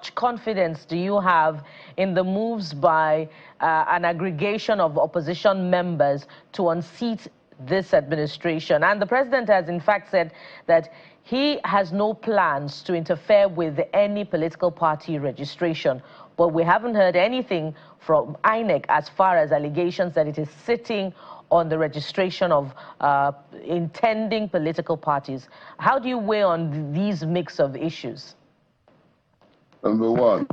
much confidence do you have in the moves by an aggregation of opposition members to unseat this administration? And the president has in fact said that he has no plans to interfere with any political party registration. But we haven't heard anything from INEC as far as allegations that it is sitting on the registration of intending political parties. How do you weigh on these mix of issues? Number one,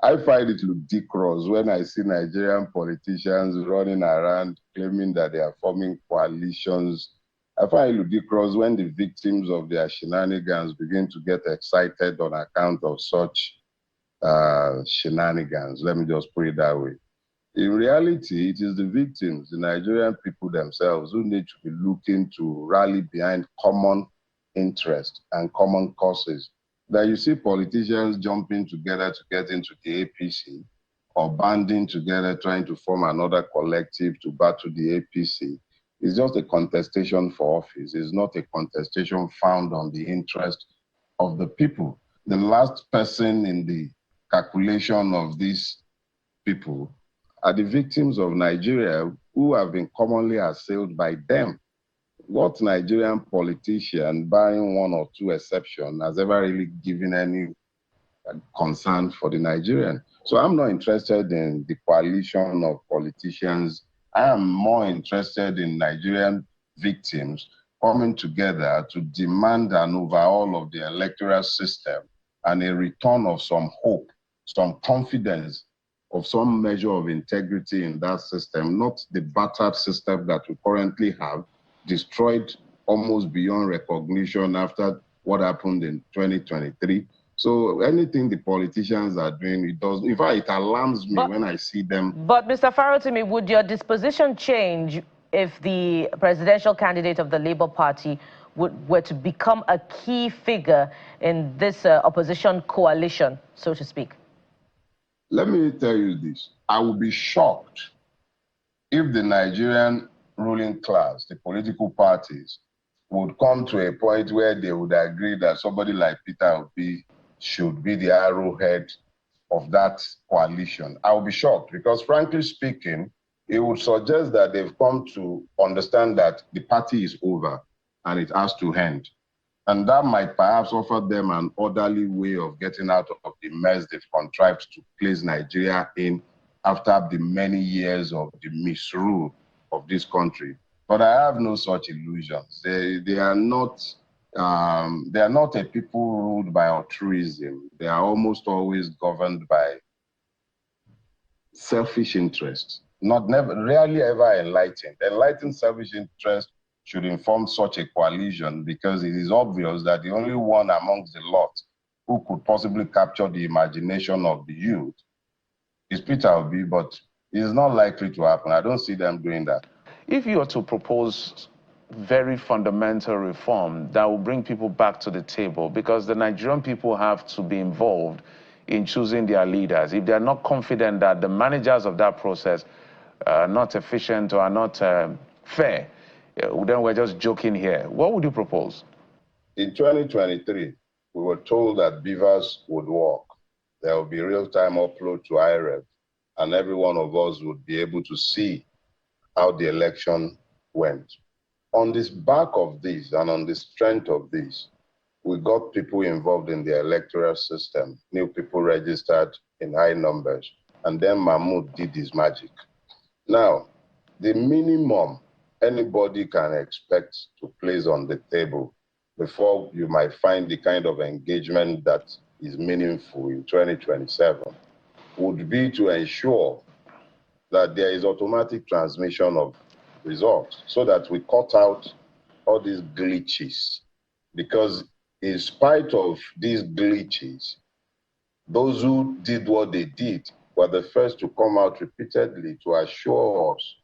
I find it ludicrous when I see Nigerian politicians running around claiming that they are forming coalitions. I find it ludicrous when the victims of their shenanigans begin to get excited on account of such shenanigans. Let me just put it that way. In reality, it is the victims, the Nigerian people themselves, who need to be looking to rally behind common interest and common causes. That you see politicians jumping together to get into the APC or banding together trying to form another collective to battle the APC. It's just a contestation for office. It's not a contestation found on the interest of the people. The last person in the calculation of these people are the victims of Nigeria who have been commonly assailed by them. What Nigerian politician, barring one or two exceptions, has ever really given any concern for the Nigerian? So I'm not interested in the coalition of politicians. I am more interested in Nigerian victims coming together to demand an overhaul of the electoral system and a return of some hope, some confidence, of some measure of integrity in that system, not the battered system that we currently have, destroyed almost beyond recognition after what happened in 2023. So anything the politicians are doing, it does. In fact, it alarms me when I see them. But Mr. Farotimi, would your disposition change if the presidential candidate of the Labour Party were to become a key figure in this opposition coalition, so to speak? Let me tell you this. I would be shocked if the Nigerian ruling class, the political parties, would come to a point where they would agree that somebody like Peter Obi should be the arrowhead of that coalition. I would be shocked because, frankly speaking, it would suggest that they've come to understand that the party is over and it has to end. And that might perhaps offer them an orderly way of getting out of the mess they've contrived to place Nigeria in after the many years of the misrule of this country. But I have no such illusions. They are not a people ruled by altruism. They are almost always governed by selfish interests. Rarely ever enlightened. Enlightened selfish interest should inform such a coalition because it is obvious that the only one amongst the lot who could possibly capture the imagination of the youth is Peter Obi, but it is not likely to happen. I don't see them doing that. If you were to propose very fundamental reform that will bring people back to the table, because the Nigerian people have to be involved in choosing their leaders. If they're not confident that the managers of that process are not efficient or are not fair, then we're just joking here. What would you propose? In 2023, we were told that beavers would walk. There will be real-time upload to IREV, and every one of us would be able to see how the election went. On this back of this and on the strength of this, we got people involved in the electoral system, new people registered in high numbers, and then Mahmoud did his magic. Now, the minimum anybody can expect to place on the table before you might find the kind of engagement that is meaningful in 2027 would be to ensure that there is automatic transmission of results so that we cut out all these glitches. Because in spite of these glitches, those who did what they did were the first to come out repeatedly to assure us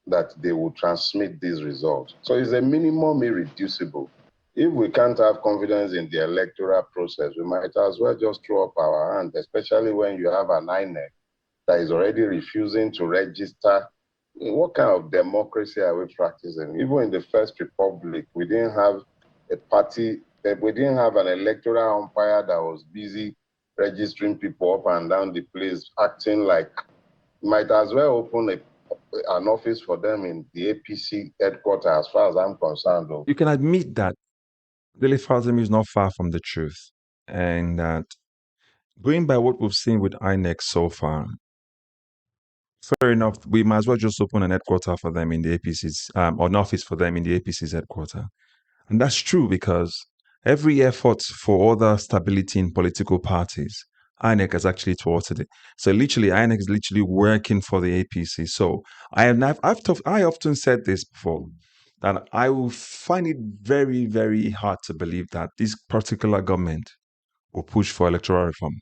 that they will transmit these results. So it's a minimum irreducible. If we can't have confidence in the electoral process, we might as well just throw up our hand, especially when you have an INEC that is already refusing to register. What kind of democracy are we practicing? Even in the First Republic, we didn't have a party, we didn't have an electoral umpire that was busy registering people up and down the place, acting like might as well open an office for them in the APC headquarters, as far as I'm concerned. Though. You can admit that Dele Farotimi is not far from the truth, and that going by what we've seen with INEC so far, fair enough, we might as well just open an headquarters for them in the APC's, or an office for them in the APC's headquarters. And that's true because every effort for other stability in political parties, INEC has actually thwarted it. So literally, INEC is literally working for the APC. So I often said this before, that I will find it very, very hard to believe that this particular government will push for electoral reform,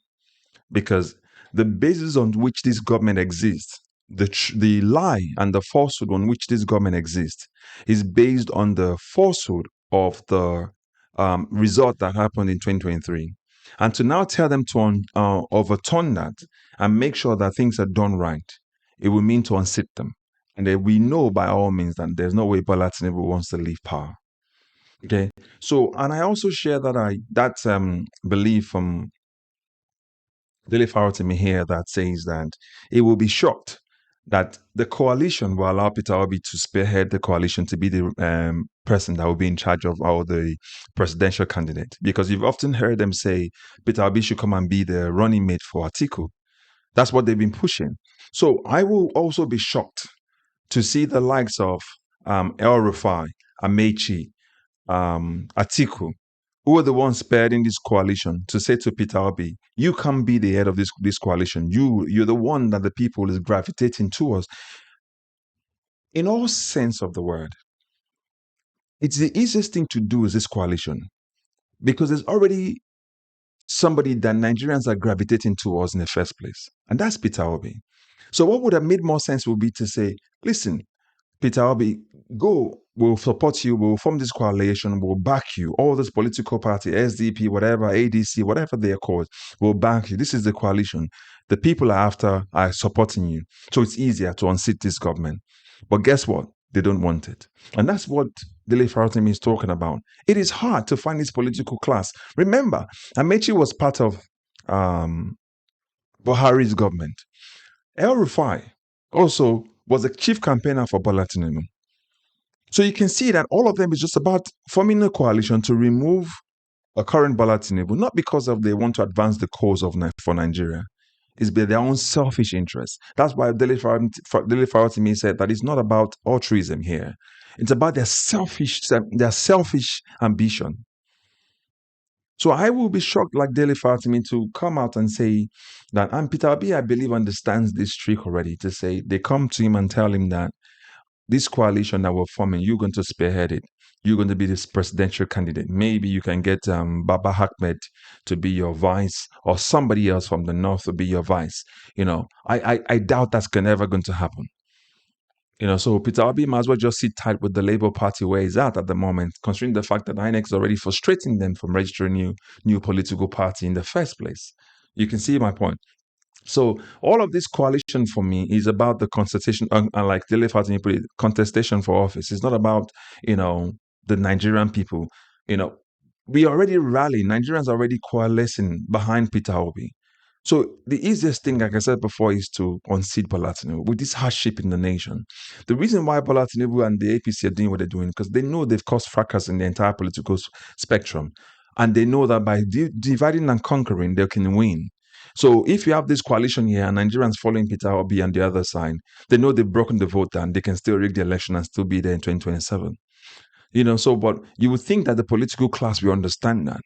because the basis on which this government exists, the lie and the falsehood on which this government exists, is based on the falsehood of the result that happened in 2023. And to now tell them to overturn that and make sure that things are done right, it will mean to unseat them. And then we know by all means that there's no way Bola Tinubu wants to leave power. Okay, so, and I also share that belief from Dele Farotimi here that says that it will be shocked that the coalition will allow Peter Obi to spearhead the coalition to be the person that will be in charge of all the presidential candidate. Because you've often heard them say Peter Obi should come and be the running mate for Atiku. That's what they've been pushing. So I will also be shocked to see the likes of El-Rufai, Amaechi, Atiku, who are the ones spearheading this coalition, to say to Peter Obi, you can't be the head of this coalition. You're the one that the people is gravitating towards. In all sense of the word, it's the easiest thing to do is this coalition, because there's already somebody that Nigerians are gravitating towards in the first place, and that's Peter Obi. So what would have made more sense would be to say, listen, Peter Obi, go, we'll support you, we'll form this coalition, we'll back you. All this political party, SDP, whatever, ADC, whatever they are called, will back you. This is the coalition. The people are supporting you. So it's easier to unseat this government. But guess what? They don't want it. And that's what Dele Farotimi is talking about. It is hard to find this political class. Remember, Amaechi was part of Buhari's government. El-Rufai also was a chief campaigner for Bola Tinubu. So you can see that all of them is just about forming a coalition to remove a current Bola Tinubu, not because of they want to advance the cause for Nigeria. It's by their own selfish interests. That's why Dele Farotimi said that it's not about altruism here. It's about their selfish ambition. So I will be shocked, like Dele Farotimi, to come out and say that, and Peter Obi, I believe, understands this trick already, to say they come to him and tell him that this coalition that we're forming, you're going to spearhead it. You're going to be this presidential candidate. Maybe you can get Baba Ahmed to be your vice, or somebody else from the north to be your vice. I doubt that's never going to happen. So Peter Obi might as well just sit tight with the Labour Party where he's at the moment, considering the fact that INEC is already frustrating them from registering new political party in the first place. You can see my point. So all of this coalition for me is about the contestation, like Dele Farotimi put it, contestation for office. It's not about, the Nigerian people. We already rally. Nigerians are already coalescing behind Peter Obi. So the easiest thing, like I said before, is to unseat Bola Tinubu with this hardship in the nation. The reason why Bola Tinubu and the APC are doing what they're doing, because they know they've caused fracas in the entire political spectrum. And they know that by dividing and conquering, they can win. So if you have this coalition here and Nigerians following Peter Obi on the other side, they know they've broken the vote and they can still rig the election and still be there in 2027. But you would think that the political class will understand that.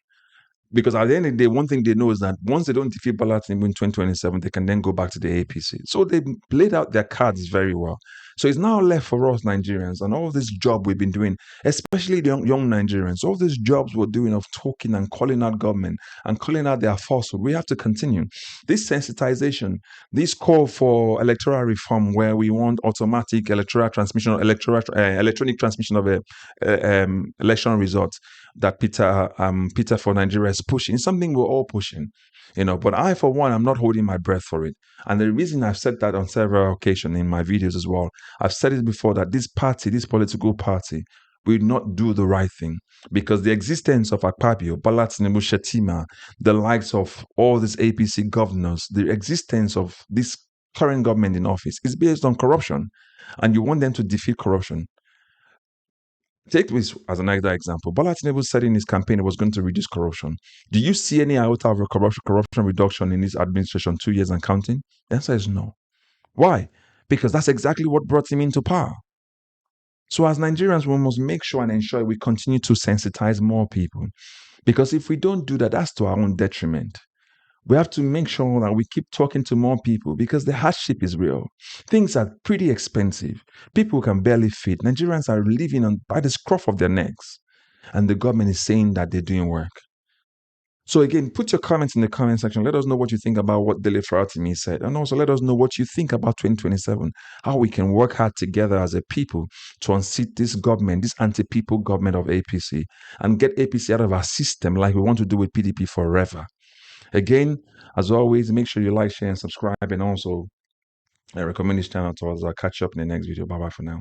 Because at the end of the day, one thing they know is that once they don't defeat Bola Tinubu in 2027, they can then go back to the APC. So they played out their cards very well. So it's now left for us Nigerians and all this job we've been doing, especially the young Nigerians, all these jobs we're doing of talking and calling out government and calling out their falsehood. We have to continue. This sensitization, this call for electoral reform where we want automatic electronic transmission of election results that Peter for Nigeria is pushing. It's something we're all pushing. But I, for one, I'm not holding my breath for it. And the reason I've said that on several occasions in my videos as well, I've said it before that this political party, will not do the right thing, because the existence of Akpabio, Bola Tinubu, Shetima, the likes of all these APC governors, the existence of this current government in office is based on corruption, and you want them to defeat corruption. Take this as another example. Bola Tinubu said in his campaign he was going to reduce corruption. Do you see any iota of a corruption reduction in his administration 2 years and counting? The answer is no. Why? Because that's exactly what brought him into power. So as Nigerians, we must make sure and ensure we continue to sensitize more people. Because if we don't do that, that's to our own detriment. We have to make sure that we keep talking to more people, because the hardship is real. Things are pretty expensive. People can barely feed. Nigerians are living on by the scruff of their necks. And the government is saying that they're doing work. So again, put your comments in the comment section. Let us know what you think about what Dele Farotimi said. And also let us know what you think about 2027, how we can work hard together as a people to unseat this government, this anti-people government of APC, and get APC out of our system like we want to do with PDP forever. Again, as always, make sure you like, share, and subscribe, and also recommend this channel to others. I'll catch you up in the next video. Bye-bye for now.